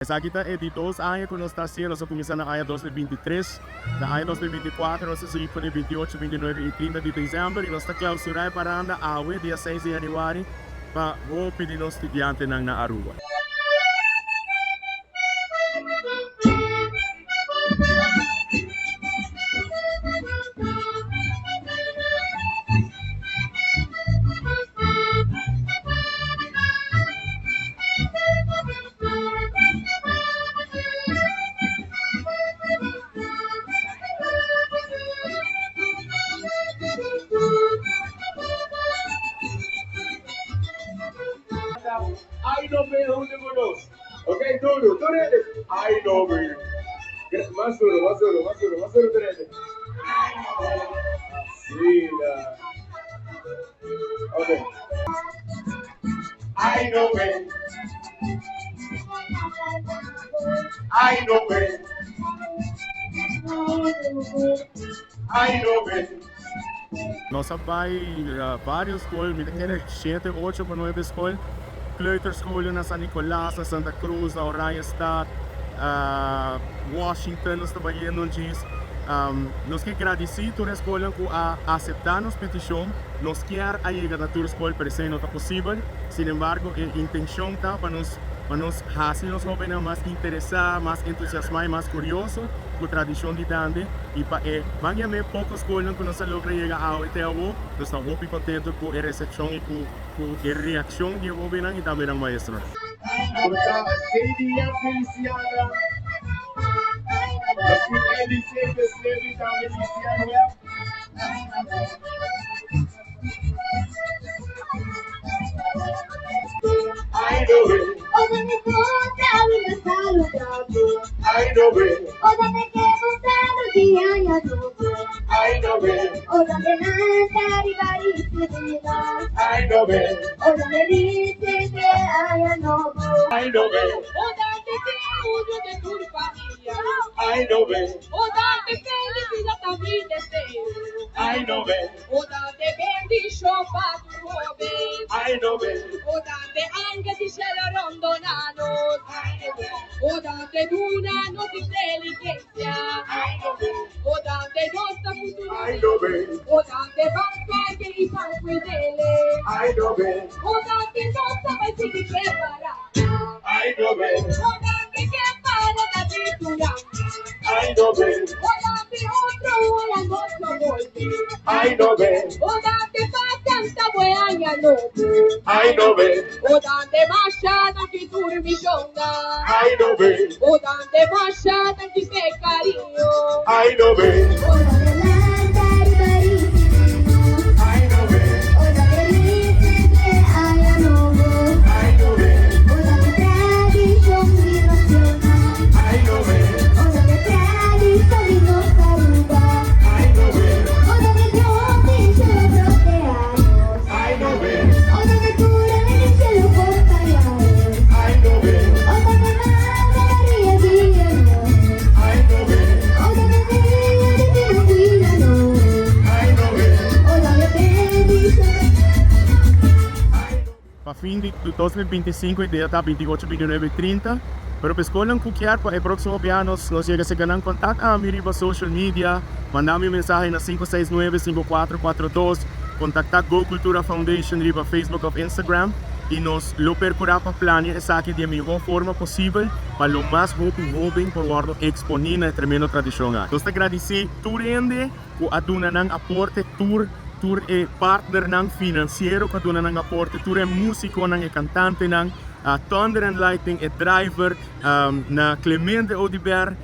Essa aqui é de 2 anos que nós estamos haciendo, nós começamos na ano 2023, na ano 2024 nós estamos de 28, 29 e 30 de dezembro e nós estamos clausurando para andar a dia 6 de januário para o pedir nos estudantes na Aruba. I know me who the good. Okay, Dulu, do it. I know me. Masuru, do it. See that. Okay. I know me. I know me. I know me. Nós vai várias escolas, me tem 7, 8 para 9 escolas. Kleuterscholen na San Nicolás, na Santa Cruz, na Oranjestad, Washington, nós trabalhamos disso. Nós queremos agradecer a escola que aceitar nossa petição. Nós queremos chegar a toda a escola, mas não é possível. Sin embargo, a intenção está para nós fazer os jovens mais interessados, mais entusiasmados, mais curiosos com a tradição de Dande. E para a poucas escolas que nós logramos chegar até agora, nós estamos muito contentes com a recepção e com a reação de jovens e também dos maestros. Portanto, seria Feliciana. Assim, ele sempre esteve da Feliciana. I know it. Ora mi portalo in salutato, I know it. ora me che portalo di agna dopo, I know it. ora me nanta rivarisse viva, I know it. ora me dice che agna novo, I know it. Ora te uso de tu famiglia, I know it. ora te felici la tua vita I know it. ora te benedico pa tu nome, I know it. ora te anche di cielo rondonano, ora te dunano di delicacia, ora te nostra futuro, I know it. ora te banca che i sanguinele, I know it. ora te nostra paesi che prepara, I know it. ora te che para la pittura, I know it. ora te otro la nostra volti, I know it. ora te fa tanta buena notte, I know it. ora te masciata che turmi sonda, I know it. ora te masciata che peccarino, I know it. ora me nanta rivarisse viva, I know it. ora me dice che agna novo, I know it. ora me tradition di nazione, I know it. ora me tradition di nostra Aruba, I know it. ora me trovi ce lo proteamos, I know it. ora me cura nel cielo portariamo, I know it. ora me Maria guiano, I know it. ora me Dio che lo guidano, I know it. ora me benedice. Para fim de 2025 e data 28, 29 e 30. Pero para escola que quer para o próximo ano, nós chega a ganhar contato a minha social media, mandar-me mensagem na 569-5442, contactar Go Cultura Foundation riba Facebook ou Instagram e nós lo percurar para planear essa aqui de melhor forma possível para o mais jovem por guardo exponer a tremenda tradição. Nós agradecemos tudo que a dona não aporte tur e partner ng financiero kaduna ng aporte tur e musiko ng cantante ng Thunder and Lighting e driver na Clemente Odiber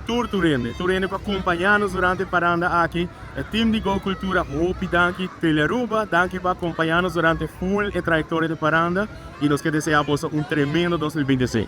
turene para acompanhar-nos durante a paranda aqui team de Go Cultura hopi danke Teleruba danke para acompanhar-nos durante full e trajetória de paranda e nós que desejamos tremendo 2026